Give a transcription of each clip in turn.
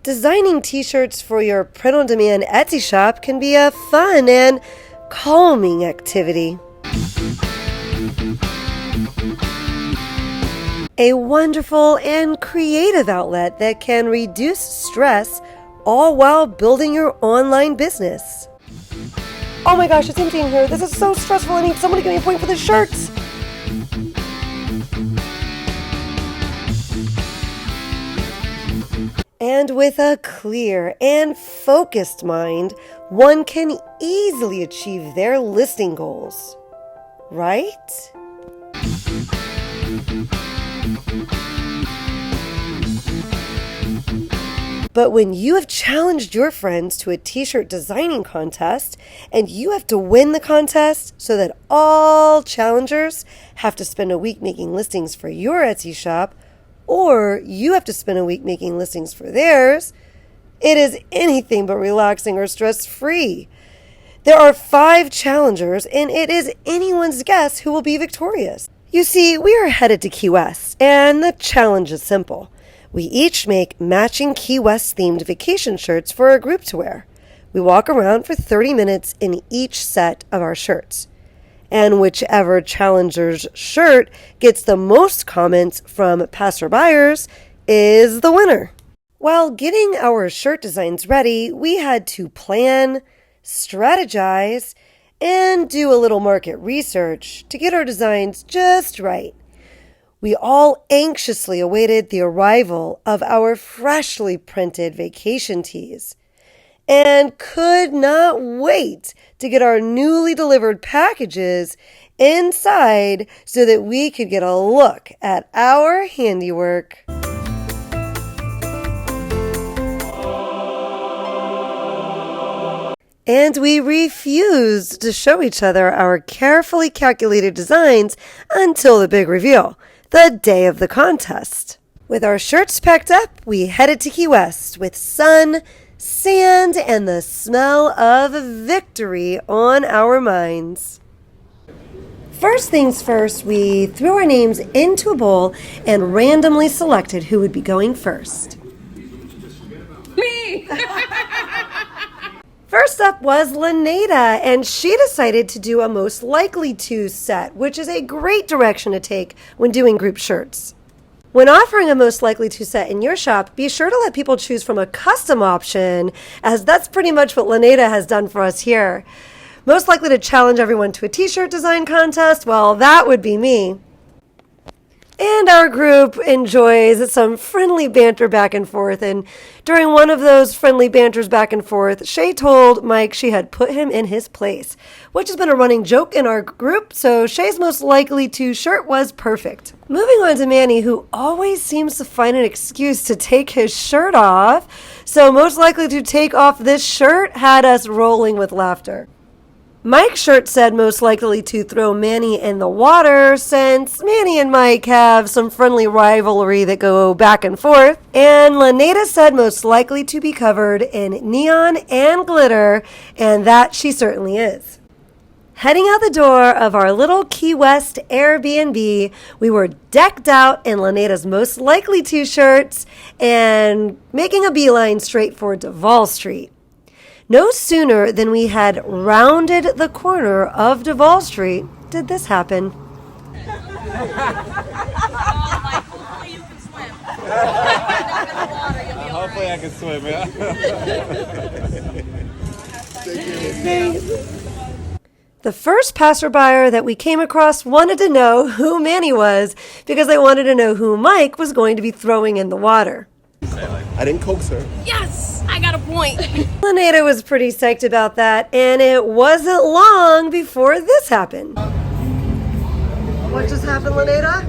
Designing t-shirts for your print-on-demand Etsy shop can be a fun and calming activity. A wonderful and creative outlet that can reduce stress, all while building your online business. Oh my gosh, it's empty in here. This is so stressful. I need someone to give me a point for the shirts. And with a clear and focused mind, one can easily achieve their listing goals. Right? But when you have challenged your friends to a t-shirt designing contest and you have to win the contest so that all challengers have to spend a week making listings for your Etsy shop, or you have to spend a week making listings for theirs, it is anything but relaxing or stress-free. There are 5 challengers, and it is anyone's guess who will be victorious. You see, we are headed to Key West, and the challenge is simple. We each make matching Key West-themed vacation shirts for our group to wear. We walk around for 30 minutes in each set of our shirts. And whichever challenger's shirt gets the most comments from passerbyers is the winner. While getting our shirt designs ready, we had to plan, strategize, and do a little market research to get our designs just right. We all anxiously awaited the arrival of our freshly printed vacation tees and could not wait to get our newly delivered packages inside so that we could get a look at our handiwork. And we refused to show each other our carefully calculated designs until the big reveal, the day of the contest. With our shirts packed up, we headed to Key West with sun, sand, and the smell of victory on our minds. First things first, we threw our names into a bowl and randomly selected who would be going first. Me! First up was Laneda, and she decided to do a most likely to set, which is a great direction to take when doing group shirts. When offering a most likely to set in your shop, be sure to let people choose from a custom option, as that's pretty much what Laneda has done for us here. Most likely to challenge everyone to a t-shirt design contest? Well, that would be me. And our group enjoys some friendly banter back and forth, and during one of those friendly banters back and forth, Shay told Mike she had put him in his place, which has been a running joke in our group, so Shay's most likely to shirt was perfect. Moving on to Manny, who always seems to find an excuse to take his shirt off, so most likely to take off this shirt had us rolling with laughter. Mike's shirt said most likely to throw Manny in the water, since Manny and Mike have some friendly rivalry that go back and forth. And Laneda said most likely to be covered in neon and glitter, and that she certainly is. Heading out the door of our little Key West Airbnb, we were decked out in Laneda's most likely to shirts and making a beeline straight for Duval Street. No sooner than we had rounded the corner of Duval Street did this happen. Hopefully you can swim. Hopefully I can swim, yeah. The first passerby that we came across wanted to know who Manny was because they wanted to know who Mike was going to be throwing in the water. I didn't coax her. Yes, I got a point. Laneda was pretty psyched about that, and it wasn't long before this happened. What just happened, Laneda?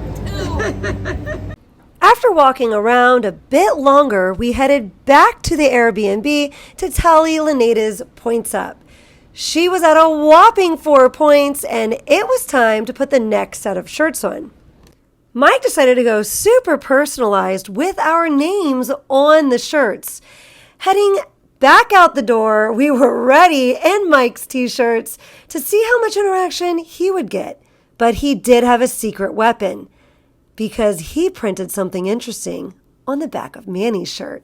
After walking around a bit longer, we headed back to the Airbnb to tally Laneda's points up. She was at a whopping 4 points, and it was time to put the next set of shirts on. Mike decided to go super personalized with our names on the shirts. Heading back out the door, we were ready in Mike's t-shirts to see how much interaction he would get. But he did have a secret weapon because he printed something interesting on the back of Manny's shirt.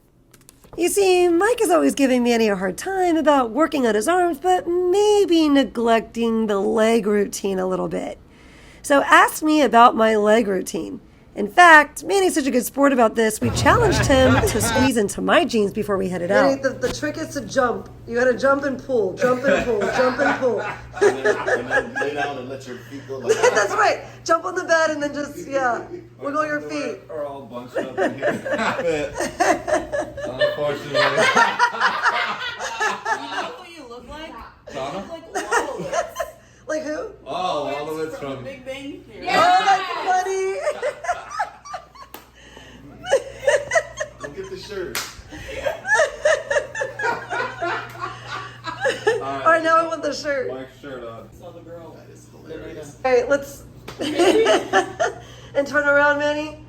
You see, Mike is always giving Manny a hard time about working on his arms, but maybe neglecting the leg routine a little bit. So ask me about my leg routine. In fact, Manny's such a good sport about this, we challenged him to squeeze into my jeans before we headed out. Manny, the trick is to jump. You gotta jump and pull, jump and pull, jump and pull. And then lay down and let your feet go like that. That's right. Jump on the bed and then just, wiggle your feet. Are all bunched up in here. Unfortunately. You know who you look like? Donna? You look like Wallace. Like who? Oh, all the way from Big Bang Theory. Oh, that's funny. Go get the shirt. All right, now I want the shirt. Mike's shirt on. Saw the girl. That is hilarious. All right, let's. And turn around, Manny.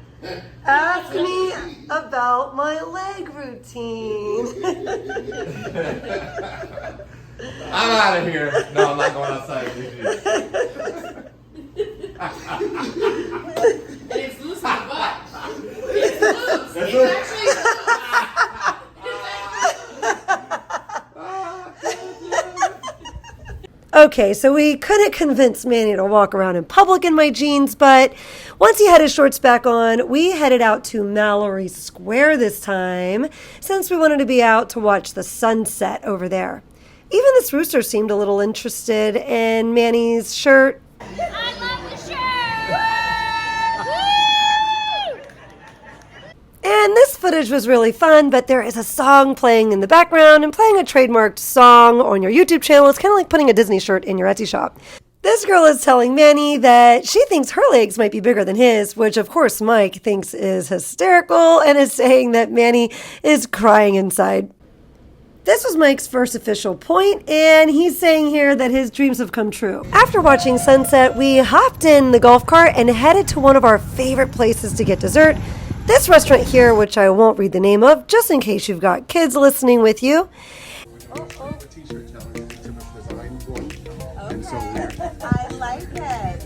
Ask me about my leg routine. I'm out of here. No, I'm not going outside. And it's loose in the butt. It's loose. It's actually Okay, so we couldn't convince Manny to walk around in public in my jeans, but once he had his shorts back on, we headed out to Mallory Square this time, since we wanted to be out to watch the sunset over there. Even this rooster seemed a little interested in Manny's shirt. I love the shirt! And this footage was really fun, but there is a song playing in the background, and playing a trademarked song on your YouTube channel is kind of like putting a Disney shirt in your Etsy shop. This girl is telling Manny that she thinks her legs might be bigger than his, which of course Mike thinks is hysterical and is saying that Manny is crying inside. This was Mike's first official point, and he's saying here that his dreams have come true. After watching sunset, we hopped in the golf cart and headed to one of our favorite places to get dessert. This restaurant here, which I won't read the name of, just in case you've got kids listening with you. I like it.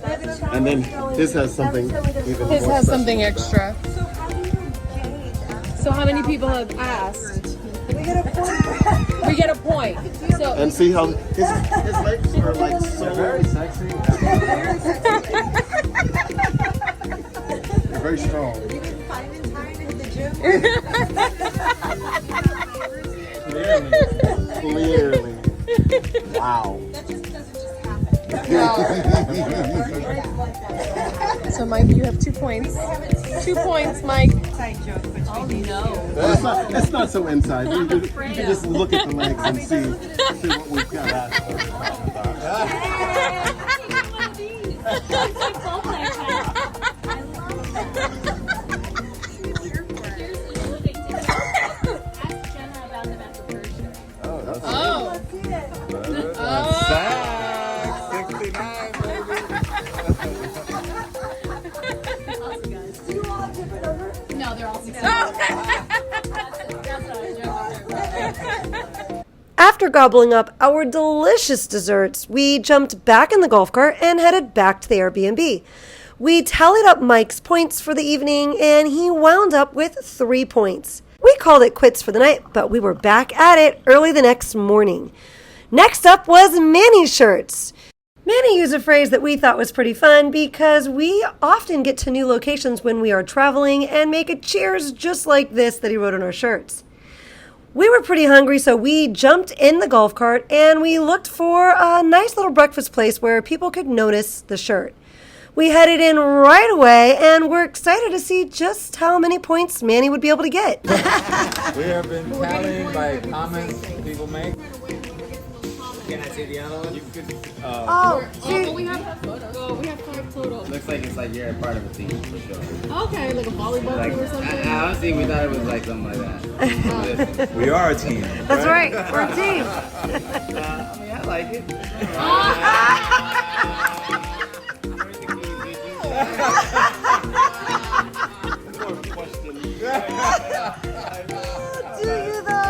And then his has something even His more has special. something extra. So how do you gauge? So how many people have asked? We get a point. We get a point. So And see how his legs are like so very sexy. They're very strong. Clearly. Wow. So Mike, you have 2 points. 2 points, Mike. Oh no. It's not so inside. You can just look at the legs and see what we've got. Oh. No, they're all 6. After gobbling up our delicious desserts, we jumped back in the golf cart and headed back to the Airbnb. We tallied up Mike's points for the evening, and he wound up with 3 points. We called it quits for the night, but we were back at it early the next morning. Next up was Manny's shirts. Manny used a phrase that we thought was pretty fun because we often get to new locations when we are traveling and make a cheers just like this that he wrote on our shirts. We were pretty hungry, so we jumped in the golf cart and we looked for a nice little breakfast place where people could notice the shirt. We headed in right away and we're excited to see just how many points Manny would be able to get. We have been tallying by comments people make. Can I see the other one? You could, Oh, we have photos. We have 5 total. looks like it's like you're a part of a team for sure. Okay, like a volleyball Like, team or something. honestly, we thought it was like something like that. We are a team. That's right, we're a team. I mean, I like it. Do you though?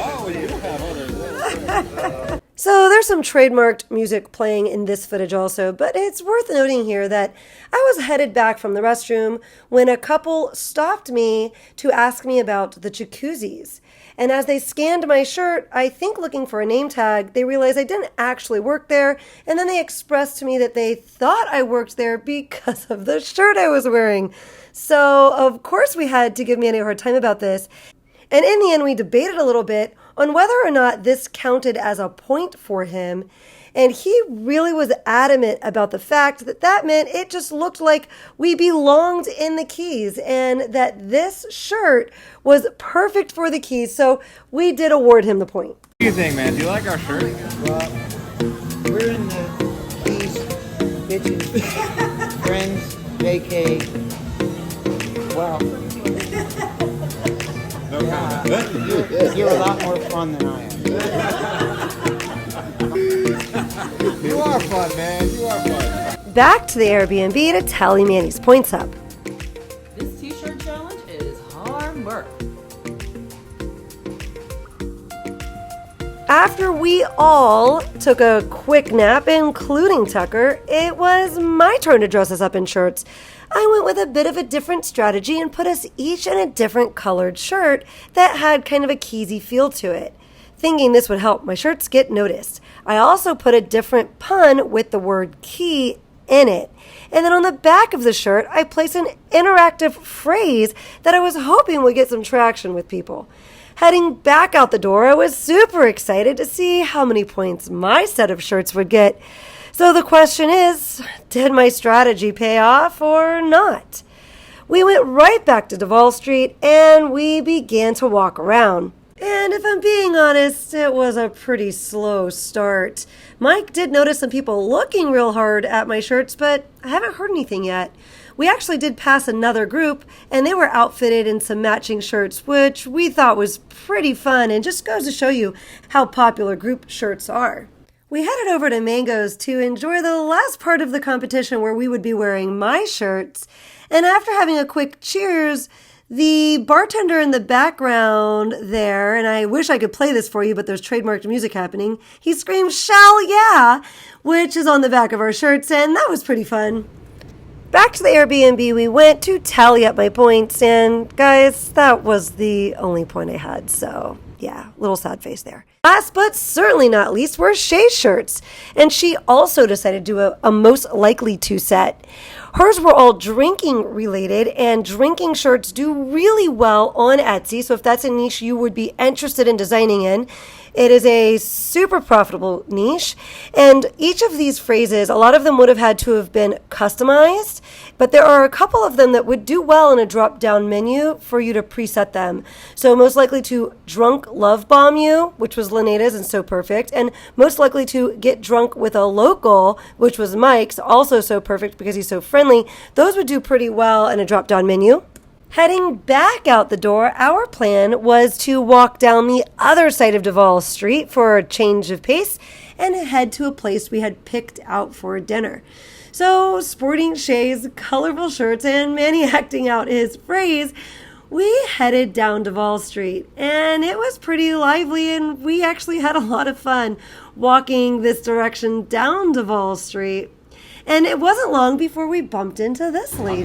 Oh, you have others. So there's There's some trademarked music playing in this footage also, but it's worth noting here that I was headed back from the restroom when a couple stopped me to ask me about the jacuzzis. And as they scanned my shirt, I think looking for a name tag, they realized I didn't actually work there, and then they expressed to me that they thought I worked there because of the shirt I was wearing. So, of course, we had to give Manny a hard time about this. And in the end, we debated a little bit on whether or not this counted as a point for him. And he really was adamant about the fact that that meant it just looked like we belonged in the keys and that this shirt was perfect for the keys. So we did award him the point. What do you think, man? Do you like our shirt? Well, we're in the keys, bitches, friends, JK. Well, No comment. you're a lot more fun than I am. You are fun, man. You are fun. Back to the Airbnb to tally Manny's points up. This t-shirt challenge is hard work. After we all took a quick nap, including Tucker, it was my turn to dress us up in shirts. I went with a bit of a different strategy and put us each in a different colored shirt that had kind of a keysy feel to it. Thinking this would help my shirts get noticed. I also put a different pun with the word key in it. And then on the back of the shirt, I placed an interactive phrase that I was hoping would get some traction with people. Heading back out the door, I was super excited to see how many points my set of shirts would get. So the question is, did my strategy pay off or not? We went right back to Duval Street and we began to walk around. And if I'm being honest, it was a pretty slow start. Mike did notice some people looking real hard at my shirts, but I haven't heard anything yet. We actually did pass another group, and they were outfitted in some matching shirts, which we thought was pretty fun and just goes to show you how popular group shirts are. We headed over to Mango's to enjoy the last part of the competition where we would be wearing my shirts, and after having a quick cheers, the bartender in the background there, and I wish I could play this for you, but there's trademarked music happening, he screamed, "Shall yeah," which is on the back of our shirts, and that was pretty fun. Back to the Airbnb we went to tally up my points, and guys, that was the only point I had, so yeah, little sad face there. Last but certainly not least were Shay's shirts, and she also decided to do a most likely to set. Hers were all drinking related, and drinking shirts do really well on Etsy, so if that's a niche you would be interested in designing in, it is a super profitable niche. And each of these phrases, a lot of them would have had to have been customized, but there are a couple of them that would do well in a drop-down menu for you to preset them. So most likely to drunk love bomb you, which was Leneda's and so perfect, and most likely to get drunk with a local, which was Mike's, also so perfect because he's so friendly. Those would do pretty well in a drop-down menu. Heading back out the door, our plan was to walk down the other side of Duval Street for a change of pace and head to a place we had picked out for dinner. So, sporting Shay's colorful shirts and Manny acting out his phrase, we headed down Duval Street, and it was pretty lively, and we actually had a lot of fun walking this direction down Duval Street. And it wasn't long before we bumped into this lady.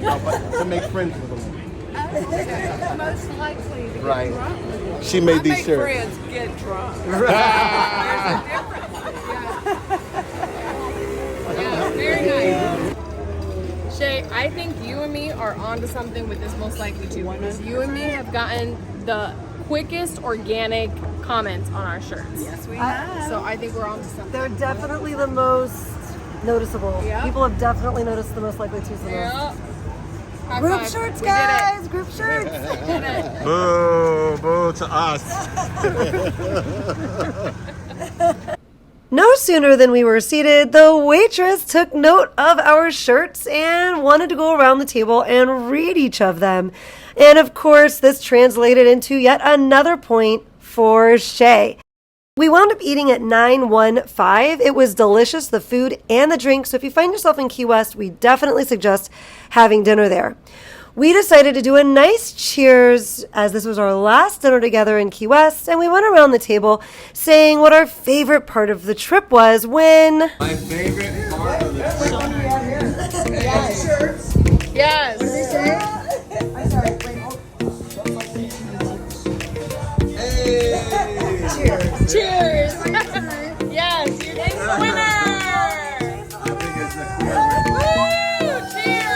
No, but to make friends with them. Most likely to get Right. drunk. She made I these make shirts. friends get drunk. There's a difference. Yeah, very nice. Shay, I think you and me are onto something with this most likely to, because you and me have gotten the quickest organic comments on our shirts. Yes, we have. So I think we're onto something. They're definitely the most noticeable. Yeah. People have definitely noticed the most likely to the most. Yeah. High Group five. shirts, We guys! Group shirts! Did it. Boo, boo to us. No sooner than we were seated, the waitress took note of our shirts and wanted to go around the table and read each of them. And of course, this translated into yet another point for Shay. We wound up eating at 915. It was delicious, the food and the drink. So if you find yourself in Key West, we definitely suggest having dinner there. we decided to do a nice cheers as this was our last dinner together in Key West, and we went around the table saying what our favorite part of the trip was when... My favorite part of the Yes. Cheers. Yes, you're the winner. I think it's a clear Woo! Cheers.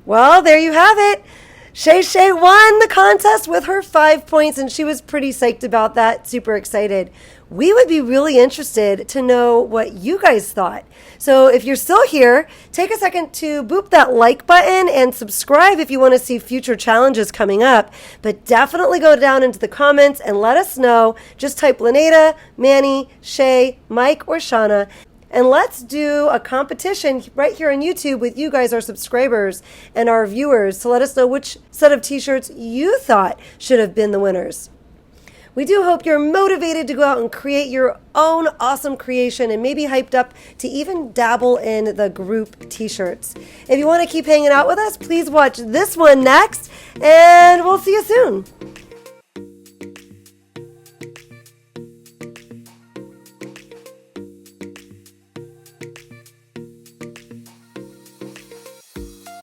Well, there you have it. Shay won the contest with her 5 points, and she was pretty psyched about that, super excited. We would be really interested to know what you guys thought. So if you're still here, take a second to boop that like button and subscribe if you want to see future challenges coming up. But definitely go down into the comments and let us know. Just type Laneta, Manny, Shay, Mike, or Shauna. And let's do a competition right here on YouTube with you guys, our subscribers and our viewers, to let us know which set of t-shirts you thought should have been the winners. We do hope you're motivated to go out and create your own awesome creation and maybe hyped up to even dabble in the group t-shirts. If you want to keep hanging out with us, please watch this one next, and we'll see you soon.